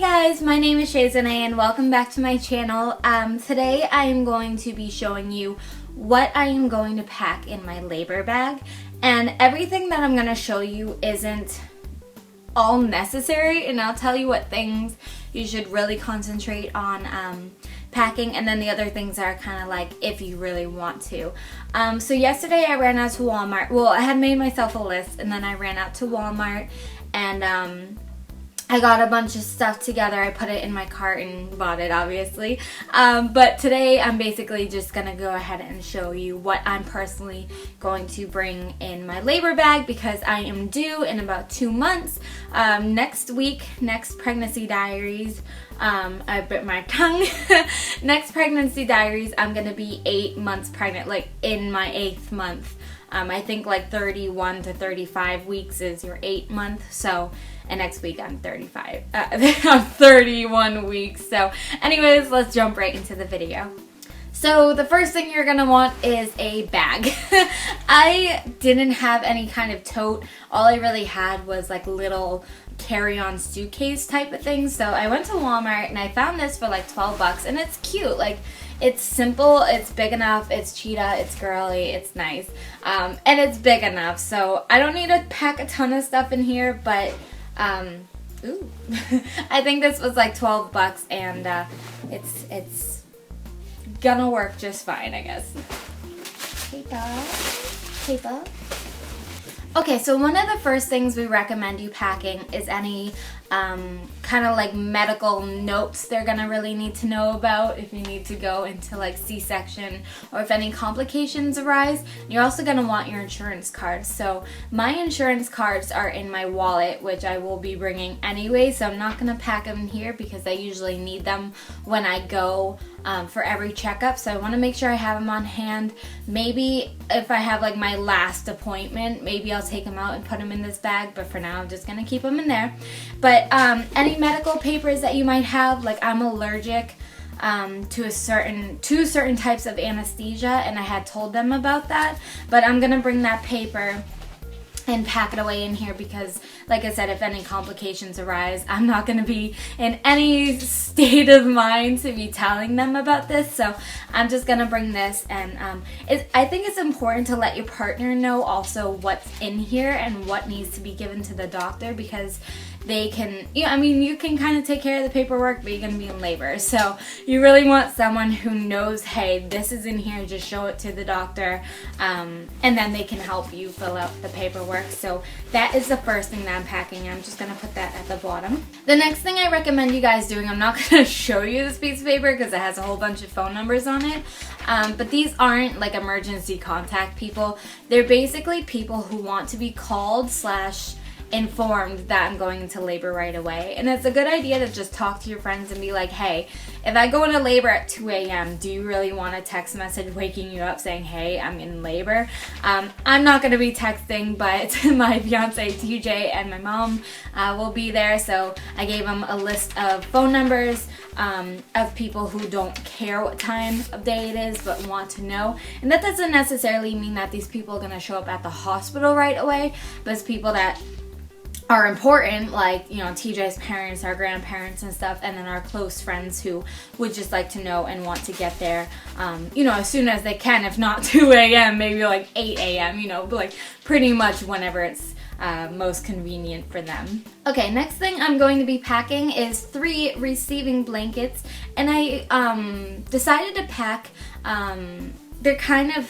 guys, my name is Shazana and welcome back to my channel. Today I am going to be showing you what I am going to pack in my labor bag, and everything that I'm going to show you isn't all necessary, and I'll tell you what things you should really concentrate on packing, and then the other things are kind of like if you really want to. So yesterday I ran out to Walmart. Well, I had made myself a list and then I ran out to Walmart and I got a bunch of stuff together. I put it in my cart and bought it, obviously. But today I'm basically just going to go ahead and show you what I'm personally going to bring in my labor bag, because I am due in about 2 months. Next week, next pregnancy diaries, I bit my tongue. Next pregnancy diaries, I'm going to be 8 months pregnant, like in my 8th month. I think like 31 to 35 weeks is your 8th month. So, and next week I'm 35. I'm 31 weeks. So anyways, let's jump right into the video. So the first thing you're gonna want is a bag. I didn't have any kind of tote. All I really had was like little carry-on suitcase type of things. So I went to Walmart and I found this for like 12 bucks, and it's cute. Like, it's simple, it's big enough, it's cheetah, it's girly, it's nice, and it's big enough. So I don't need to pack a ton of stuff in here, but ooh. I think this was like 12 bucks, and it's gonna work just fine, I guess. Paper. Okay, so one of the first things we recommend you packing is any kind of like medical notes they're gonna really need to know about if you need to go into like C-section or if any complications arise. You're also gonna want your insurance cards. So my insurance cards are in my wallet, which I will be bringing anyway, so I'm not gonna pack them in here because I usually need them when I go for every checkup. So I want to make sure I have them on hand. Maybe if I have like my last appointment, maybe I'll take them out and put them in this bag, but for now I'm just gonna keep them in there. But any medical papers that you might have, like I'm allergic to certain types of anesthesia, and I had told them about that, but I'm gonna bring that paper and pack it away in here because, like I said, if any complications arise, I'm not going to be in any state of mind to be telling them about this. So I'm just going to bring this, and I think it's important to let your partner know also what's in here and what needs to be given to the doctor, because they can, you can kind of take care of the paperwork, but you're going to be in labor. So you really want someone who knows, hey, this is in here, just show it to the doctor, and then they can help you fill out the paperwork. So that is the first thing that I'm packing. I'm just going to put that at the bottom. The next thing I recommend you guys doing, I'm not going to show you this piece of paper because it has a whole bunch of phone numbers on it, but these aren't like emergency contact people. They're basically people who want to be called / informed that I'm going into labor right away. And it's a good idea to just talk to your friends and be like, hey, if I go into labor at 2 a.m., do you really want a text message waking you up saying, hey, I'm in labor? I'm not going to be texting, but my fiance TJ and my mom will be there. So I gave them a list of phone numbers of people who don't care what time of day it is but want to know. And that doesn't necessarily mean that these people are going to show up at the hospital right away, but it's people that are important, like, TJ's parents, our grandparents and stuff, and then our close friends who would just like to know and want to get there, as soon as they can, if not 2 a.m., maybe like 8 a.m., but like pretty much whenever it's most convenient for them. Okay, next thing I'm going to be packing is 3 receiving blankets, and I decided to pack, they're kind of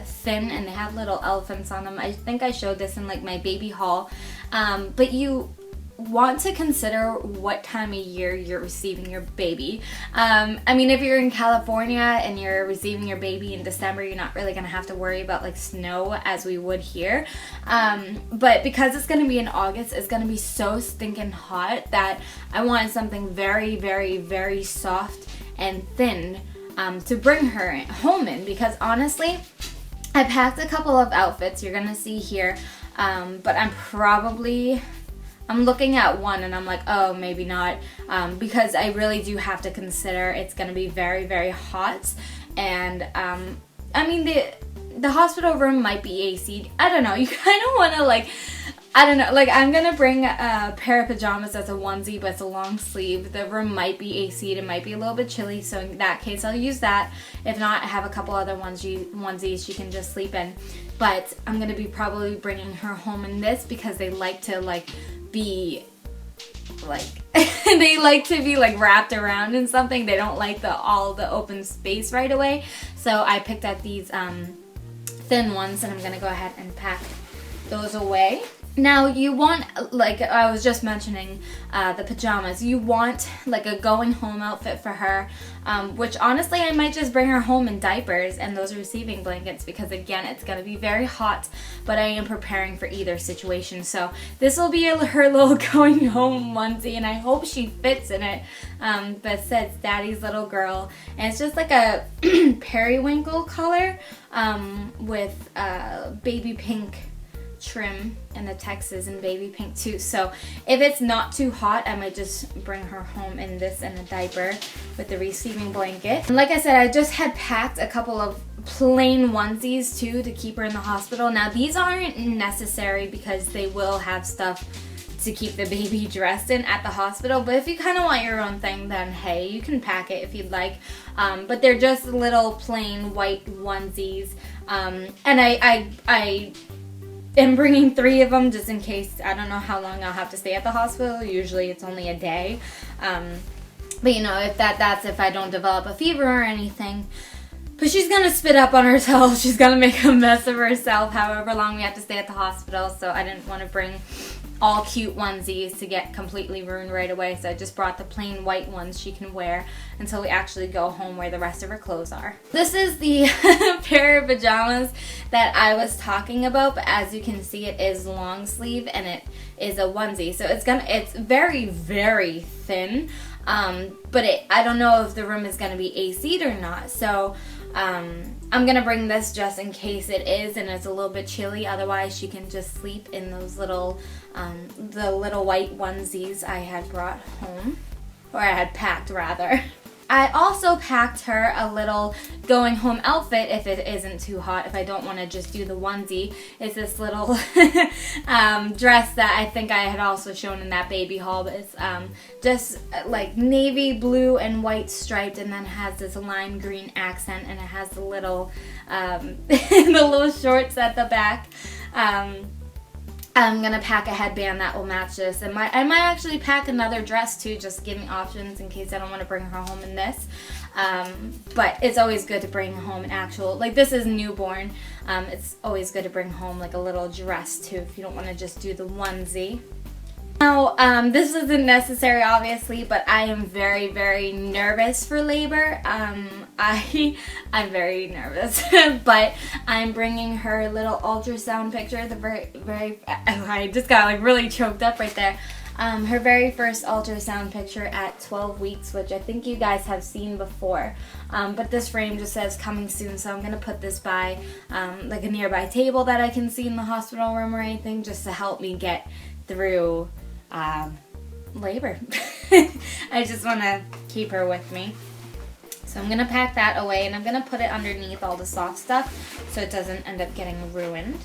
thin and they have little elephants on them. I think I showed this in like my baby haul. But you want to consider what time of year you're receiving your baby. If you're in California and you're receiving your baby in December, you're not really going to have to worry about like snow as we would here. But because it's going to be in August, it's going to be so stinking hot that I wanted something very, very, very soft and thin to bring her home in, because honestly, I packed a couple of outfits you're gonna see here, but I'm looking at one and I'm like, oh, maybe not, because I really do have to consider it's gonna be very, very hot, and the hospital room might be AC'd. I don't know, you kind of want to like I don't know, like I'm gonna bring a pair of pajamas that's a onesie, but it's a long sleeve. The room might be AC'd, it might be a little bit chilly, so in that case I'll use that. If not, I have a couple other onesies she can just sleep in. But I'm gonna be probably bringing her home in this because they like to be they like to be like wrapped around in something. They don't like all the open space right away. So I picked up these thin ones, and I'm gonna go ahead and pack those away. Now you want, like I was just mentioning, the pajamas. You want like a going home outfit for her, which honestly I might just bring her home in diapers and those receiving blankets because again it's going to be very hot, but I am preparing for either situation. So this will be her little going home onesie, and I hope she fits in it. But it says Daddy's Little Girl, and it's just like a periwinkle color with baby pink trim, and the text is in baby pink too. So if it's not too hot, I might just bring her home in this and a diaper with the receiving blanket. And like I said, I just had packed a couple of plain onesies too to keep her in the hospital. Now these aren't necessary because they will have stuff to keep the baby dressed in at the hospital, but if you kind of want your own thing, then hey, you can pack it if you'd like. But they're just little plain white onesies, and I am bringing 3 of them just in case. I don't know how long I'll have to stay at the hospital. Usually it's only a day. But you know, if that's if I don't develop a fever or anything. But she's gonna spit up on herself. She's gonna make a mess of herself however long we have to stay at the hospital. So I didn't want to bring all cute onesies to get completely ruined right away. So I just brought the plain white ones she can wear until we actually go home where the rest of her clothes are. This is the pair of pajamas that I was talking about, but as you can see it is long sleeve and it is a onesie. So it's very, very thin. But I don't know if the room is gonna be AC'd or not. So I'm gonna bring this just in case it is and it's a little bit chilly. Otherwise she can just sleep in those little the little white onesies I had brought home, or I had packed rather. I also packed her a little going home outfit if it isn't too hot, if I don't want to just do the onesie. It's this little dress that I think I had also shown in that baby haul, but it's just like navy blue and white striped, and then has this lime green accent, and it has the little the little shorts at the back. I'm gonna pack a headband that will match this, and I might actually pack another dress too, just giving options in case I don't want to bring her home in this. But it's always good to bring home an actual, like this is newborn, it's always good to bring home like a little dress too if you don't want to just do the onesie. Now, this isn't necessary obviously, but I am very, very nervous for labor. I'm very nervous, but I'm bringing her little ultrasound picture, I just got like really choked up right there. Her very first ultrasound picture at 12 weeks, which I think you guys have seen before. But this frame just says coming soon, so I'm going to put this by like a nearby table that I can see in the hospital room or anything, just to help me get through labor. I just want to keep her with me. So I'm going to pack that away, and I'm going to put it underneath all the soft stuff so it doesn't end up getting ruined.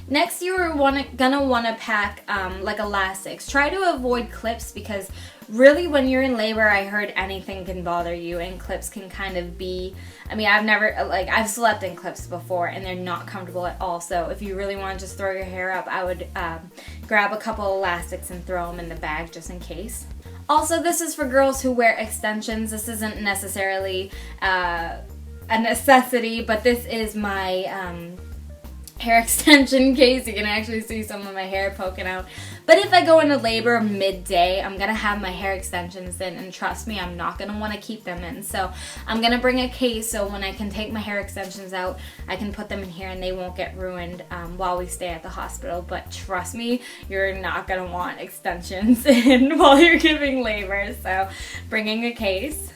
Next, you're gonna want to pack like elastics. Try to avoid clips because really when you're in labor, I heard anything can bother you, and clips can kind of be, I mean, I've slept in clips before and they're not comfortable at all. So if you really want to just throw your hair up, I would grab a couple elastics and throw them in the bag just in case. Also, this is for girls who wear extensions. This isn't necessarily a necessity, but this is my hair extension case. You can actually see some of my hair poking out. But if I go into labor midday, I'm gonna have my hair extensions in, and trust me, I'm not gonna want to keep them in. So I'm gonna bring a case so when I can take my hair extensions out, I can put them in here and they won't get ruined while we stay at the hospital. But trust me, you're not gonna want extensions in while you're giving labor. So bringing a case.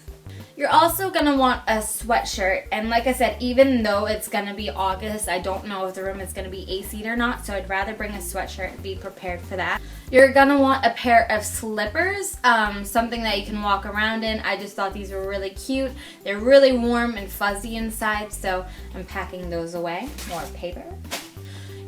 You're also going to want a sweatshirt, and like I said, even though it's going to be August, I don't know if the room is going to be AC'd or not, so I'd rather bring a sweatshirt and be prepared for that. You're going to want a pair of slippers, something that you can walk around in. I just thought these were really cute. They're really warm and fuzzy inside, so I'm packing those away. More paper.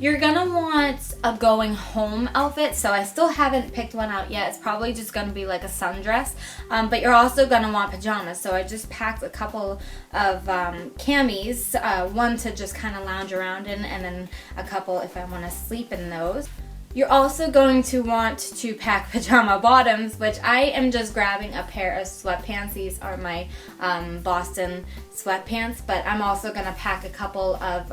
You're gonna want a going home outfit, so I still haven't picked one out yet. It's probably just gonna be like a sundress, but you're also gonna want pajamas. So I just packed a couple of camis, one to just kind of lounge around in, and then a couple if I want to sleep in those. You're also going to want to pack pajama bottoms, which I am just grabbing a pair of sweatpants. These are my Boston sweatpants, but I'm also gonna pack a couple of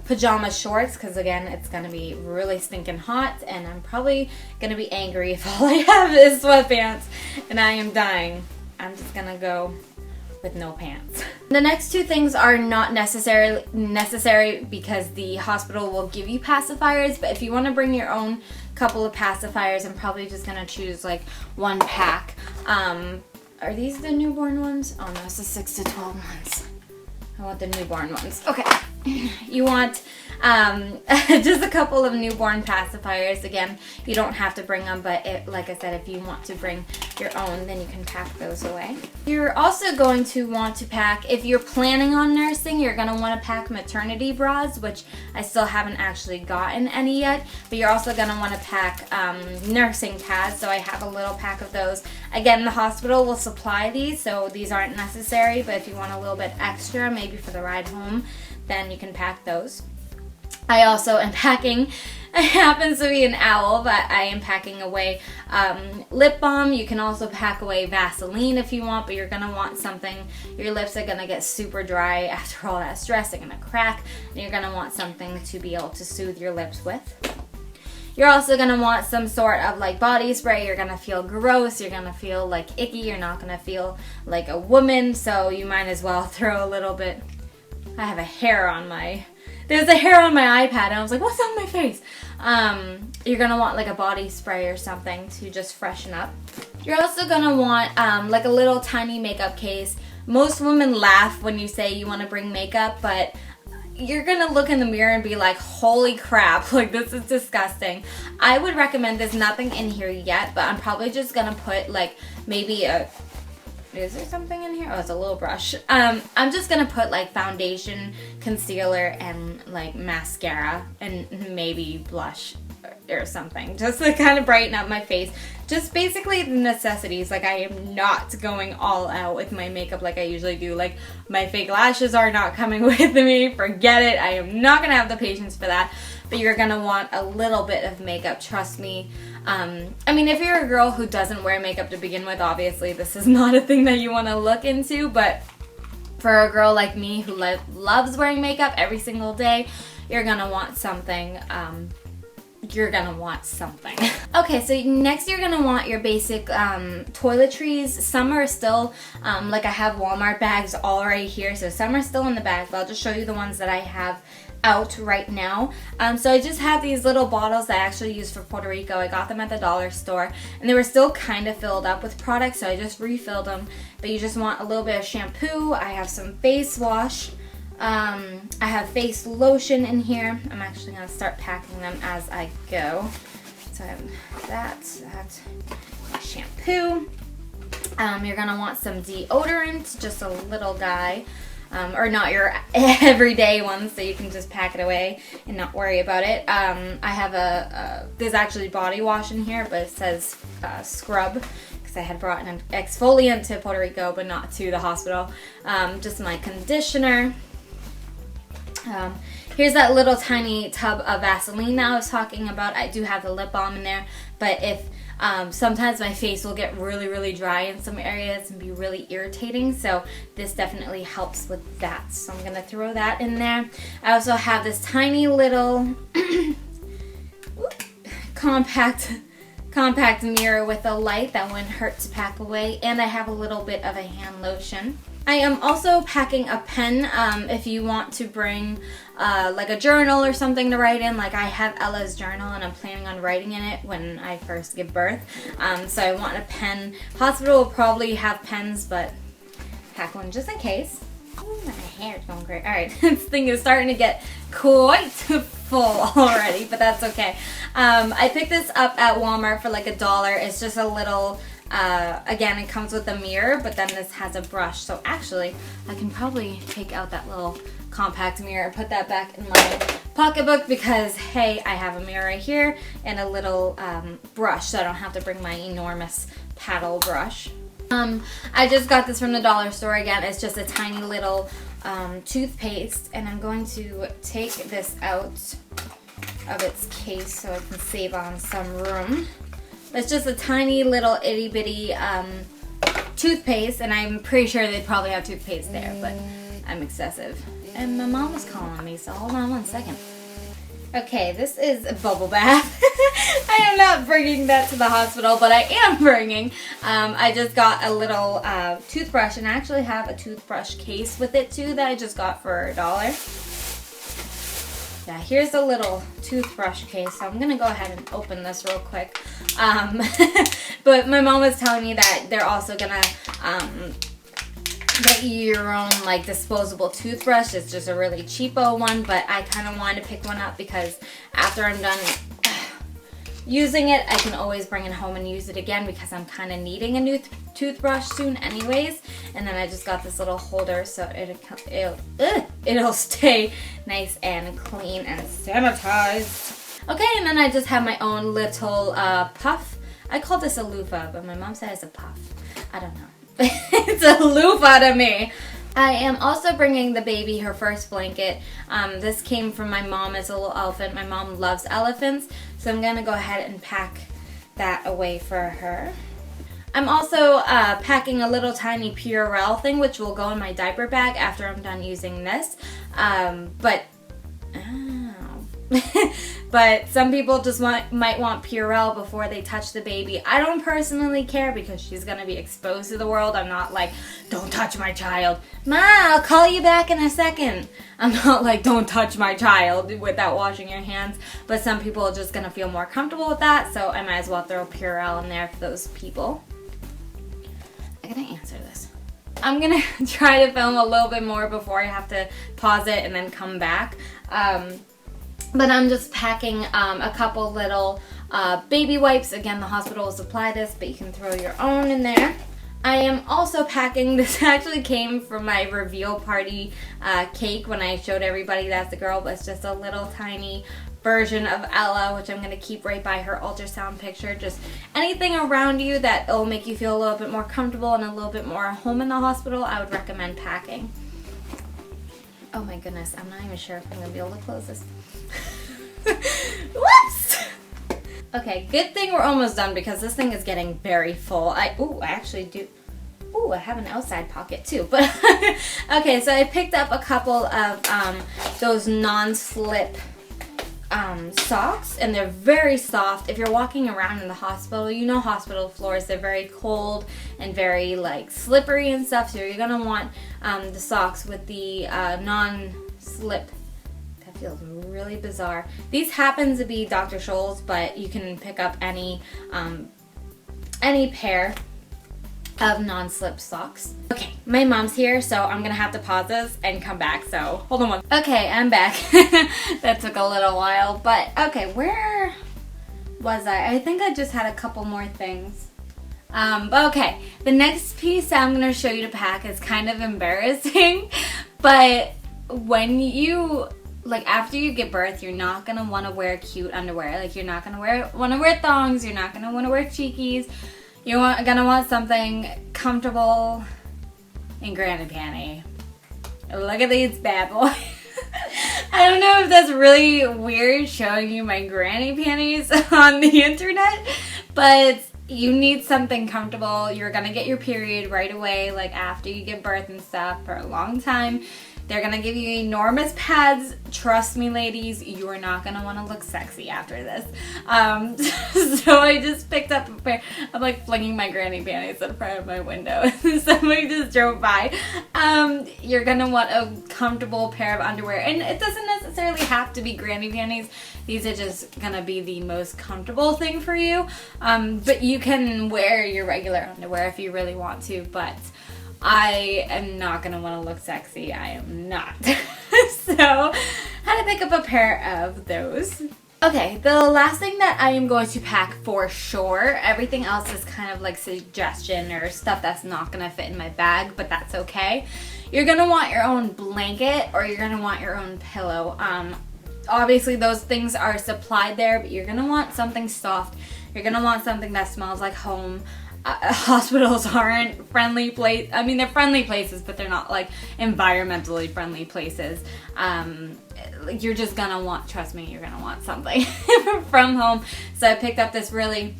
pajama shorts because again it's gonna be really stinking hot and I'm probably gonna be angry if all I have is sweatpants and I am dying. I'm just gonna go with no pants. The next two things are not necessary because the hospital will give you pacifiers, but if you want to bring your own couple of pacifiers, I'm probably just gonna choose like one pack. Are these the newborn ones? Oh no, it's the 6 to 12 months. I want the newborn ones. Okay. You want just a couple of newborn pacifiers. Again, you don't have to bring them, but like I said, if you want to bring your own, then you can pack those away. You're also going to want to pack, if you're planning on nursing, you're going to want to pack maternity bras, which I still haven't actually gotten any yet, but you're also going to want to pack nursing pads, so I have a little pack of those. Again, the hospital will supply these, so these aren't necessary, but if you want a little bit extra, maybe for the ride home, then you can pack those. I also am packing, it happens to be an owl, but I am packing away lip balm. You can also pack away Vaseline if you want, but you're going to want something. Your lips are going to get super dry after all that stress. They're going to crack, and you're going to want something to be able to soothe your lips with. You're also going to want some sort of like body spray. You're going to feel gross. You're going to feel like icky. You're not going to feel like a woman, so you might as well throw a little bit. I have a hair on my... There's a hair on my iPad and I was like, what's on my face? You're going to want like a body spray or something to just freshen up. You're also going to want like a little tiny makeup case. Most women laugh when you say you want to bring makeup, but you're going to look in the mirror and be like, holy crap, like this is disgusting. I would recommend there's nothing in here yet, but I'm probably just going to put like maybe a... Is there something in here? Oh, it's a little brush. I'm just gonna put like foundation, concealer, and like mascara, and maybe blush or something, just to kind of brighten up my face. Just basically the necessities. Like I am not going all out with my makeup like I usually do. Like my fake lashes are not coming with me. Forget it. I am not gonna have the patience for that. But you're gonna want a little bit of makeup, trust me. I mean, if you're a girl who doesn't wear makeup to begin with, obviously this is not a thing that you want to look into, but for a girl like me who loves wearing makeup every single day, you're gonna want something. Okay, so next you're gonna want your basic toiletries. Some are still, like I have Walmart bags already here, so some are still in the bag, but I'll just show you the ones that I have out right now. So I just have these little bottles that I actually use for Puerto Rico. I got them at the dollar store and they were still kind of filled up with products, so I just refilled them. But you just want a little bit of shampoo. I have some face wash. I have face lotion in here. I'm actually going to start packing them as I go. So I have that shampoo. You're going to want some deodorant, just a little guy. Or not your everyday ones, so you can just pack it away and not worry about it. I have there's actually body wash in here, but it says scrub, because I had brought an exfoliant to Puerto Rico, but not to the hospital. Just my conditioner. Here's that little tiny tub of Vaseline that I was talking about. I do have the lip balm in there, but if sometimes my face will get really, really dry in some areas and be really irritating, so this definitely helps with that. So I'm going to throw that in there. I also have this tiny little compact mirror with a light that wouldn't hurt to pack away, and I have a little bit of a hand lotion. I am also packing a pen if you want to bring like a journal or something to write in. Like I have Ella's journal and I'm planning on writing in it when I first give birth. So I want a pen. Hospital will probably have pens, but pack one just in case. Ooh, my hair's going great. Alright, this thing is starting to get quite full already, but that's okay. I picked this up at Walmart for like $1. It's just a little... again, it comes with a mirror, but then this has a brush. So actually, I can probably take out that little compact mirror and put that back in my pocketbook because, hey, I have a mirror right here and a little brush, so I don't have to bring my enormous paddle brush. I just got this from the dollar store again. It's just a tiny little toothpaste, and I'm going to take this out of its case so I can save on some room. It's just a tiny little itty bitty toothpaste, and I'm pretty sure they'd probably have toothpaste there, but I'm excessive. And my mom is calling me, so hold on one second. Okay, this is a bubble bath. I am not bringing that to the hospital, but I am bringing. I just got a little toothbrush, and I actually have a toothbrush case with it too that I just got for $1. Yeah, here's a little toothbrush case, so I'm gonna go ahead and open this real quick. But my mom was telling me that they're also gonna get you your own like disposable toothbrush. It's just a really cheapo one, but I kind of wanted to pick one up because after I'm done using it, I can always bring it home and use it again because I'm kind of needing a new toothbrush soon anyways. And then I just got this little holder so it'll stay nice and clean and sanitized. Okay, and then I just have my own little puff. I call this a loofah, but my mom said it's a puff. I don't know. It's a loofah to me. I am also bringing the baby her first blanket. This came from my mom as a little elephant. My mom loves elephants, so I'm going to go ahead and pack that away for her. I'm also packing a little tiny Purell thing, which will go in my diaper bag after I'm done using this. But some people just might want Purell before they touch the baby. I don't personally care because she's going to be exposed to the world. I'm not like, don't touch my child. Ma, I'll call you back in a second. I'm not like, don't touch my child without washing your hands. But some people are just going to feel more comfortable with that, so I might as well throw Purell in there for those people. I'm going to answer this. I'm going to try to film a little bit more before I have to pause it and then come back. But I'm just packing a couple little baby wipes. Again, the hospital will supply this, but you can throw your own in there. I am also packing, this actually came from my reveal party cake when I showed everybody that's the girl, but it's just a little tiny version of Ella, which I'm going to keep right by her ultrasound picture. Just anything around you that will make you feel a little bit more comfortable and a little bit more at home in the hospital, I would recommend packing. Oh my goodness, I'm not even sure if I'm going to be able to close this. Whoops! Okay, good thing we're almost done because this thing is getting very full. I actually do. Ooh, I have an outside pocket too. But okay, so I picked up a couple of those non-slip socks, and they're very soft. If you're walking around in the hospital, you know hospital floors, they're very cold and very like slippery and stuff, so you're gonna want the socks with the non-slip. That feels really bizarre. These happen to be Dr. Scholl's, but you can pick up any pair of non-slip socks. Okay, my mom's here, so I'm gonna have to pause this and come back, so hold on one. Okay, I'm back. That took a little while, but okay, where was I? I think I just had a couple more things. But okay, the next piece I'm gonna show you to pack is kind of embarrassing, but when you, like after you give birth, you're not gonna wanna wear cute underwear. Like you're not gonna wanna wear thongs, you're not gonna wanna wear cheekies. You're gonna want something comfortable and granny panty. Look at these bad boys. I don't know if that's really weird showing you my granny panties on the internet, but you need something comfortable. You're gonna get your period right away, like after you give birth and stuff for a long time. They're gonna give you enormous pads. Trust me, ladies, you are not gonna wanna look sexy after this. So I just picked up a pair. I'm like flinging my granny panties in front of my window. Somebody just drove by. You're gonna want a comfortable pair of underwear. And it doesn't necessarily have to be granny panties. These are just gonna be the most comfortable thing for you. But you can wear your regular underwear if you really want to, but I am not going to want to look sexy. I am not. So, had to pick up a pair of those. Okay, the last thing that I am going to pack for sure, everything else is kind of like suggestion or stuff that's not going to fit in my bag, but that's okay. You're going to want your own blanket or you're going to want your own pillow. obviously those things are supplied there, but you're gonna want something soft. You're gonna want something that smells like home. Hospitals aren't friendly place. I mean, they're friendly places, but they're not like environmentally friendly places. You're just gonna want, trust me, you're gonna want something from home. So I picked up this I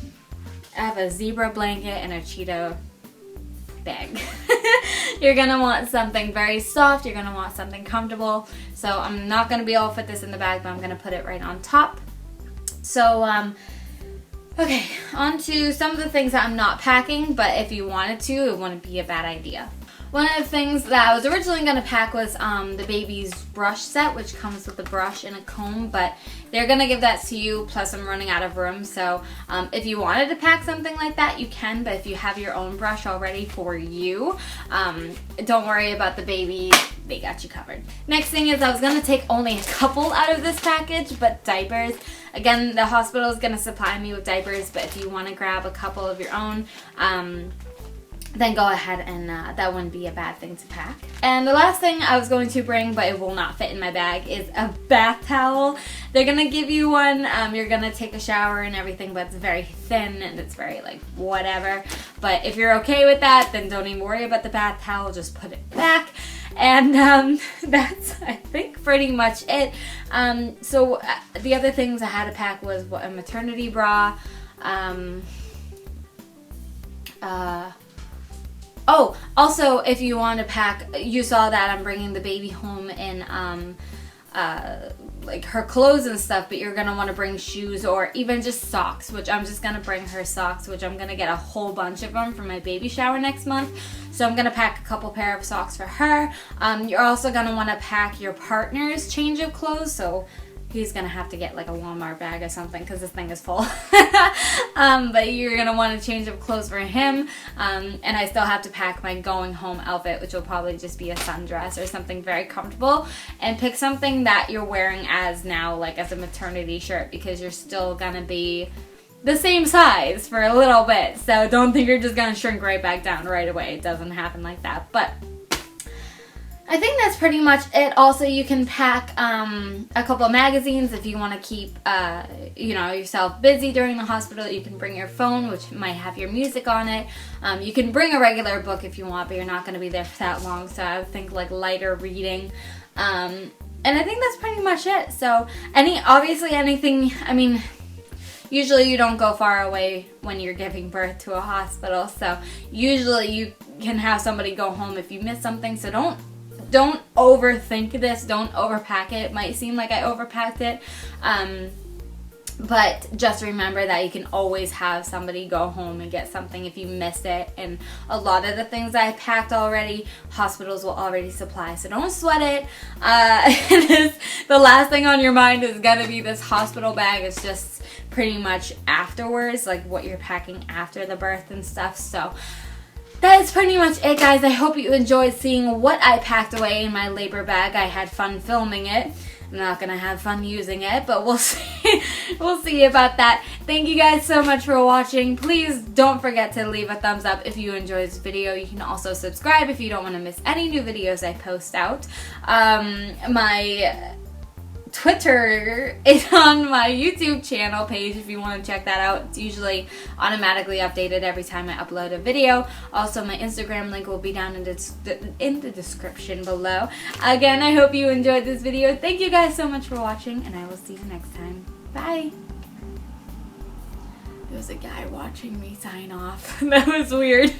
have a zebra blanket and a cheetah bag. You're gonna want something very soft. You're gonna want something comfortable. So I'm not gonna be able to fit this in the bag, but I'm gonna put it right on top. So okay, on to some of the things that I'm not packing, but if you wanted to, it wouldn't be a bad idea. One of the things that I was originally going to pack was the baby's brush set, which comes with a brush and a comb, but they're going to give that to you, plus I'm running out of room. So if you wanted to pack something like that, you can, but if you have your own brush already for you, don't worry about the baby. They got you covered. Next thing is I was going to take only a couple out of this package, but diapers. Again, the hospital is going to supply me with diapers, but if you want to grab a couple of your own, then go ahead, and that wouldn't be a bad thing to pack. And the last thing I was going to bring, but it will not fit in my bag, is a bath towel. They're gonna give you one. You're gonna take a shower and everything, but it's very thin and it's very like whatever. But if you're okay with that, then don't even worry about the bath towel. Just put it back. And that's, I think, pretty much it. So the other things I had to pack was a maternity bra. Oh, also, if you want to pack, you saw that I'm bringing the baby home in like her clothes and stuff, but you're going to want to bring shoes or even just socks, which I'm just going to bring her socks, which I'm going to get a whole bunch of them for my baby shower next month. So I'm going to pack a couple pair of socks for her. You're also going to want to pack your partner's change of clothes, so he's gonna have to get like a Walmart bag or something because this thing is full. But you're gonna want to change of clothes for him. And I still have to pack my going home outfit, which will probably just be a sundress or something very comfortable. And pick something that you're wearing as now, like as a maternity shirt, because you're still gonna be the same size for a little bit. So don't think you're just gonna shrink right back down right away. It doesn't happen like that. But I think that's pretty much it. Also, you can pack a couple of magazines if you want to keep yourself busy during the hospital. You can bring your phone, which might have your music on it. You can bring a regular book if you want, but you're not going to be there for that long, so I would think like lighter reading. And I think that's pretty much it. So anything, I mean, usually you don't go far away when you're giving birth to a hospital, so usually you can have somebody go home if you miss something, so don't overthink this. Don't overpack it. It might seem like I overpacked it. But just remember that you can always have somebody go home and get something if you miss it. And a lot of the things I packed already, hospitals will already supply. So don't sweat it. The last thing on your mind is going to be this hospital bag. It's just pretty much afterwards, like what you're packing after the birth and stuff. So that is pretty much it, guys. I hope you enjoyed seeing what I packed away in my labor bag. I had fun filming it. I'm not gonna have fun using it, but we'll see. We'll see about that. Thank you guys so much for watching. Please don't forget to leave a thumbs up if you enjoyed this video. You can also subscribe if you don't want to miss any new videos I post out. My Twitter is on my YouTube channel page if you want to check that out. It's usually automatically updated every time I upload a video. Also, my Instagram link will be down in the description below. Again, I hope you enjoyed this video. Thank you guys so much for watching, and I will see you next time. Bye! There was a guy watching me sign off. That was weird.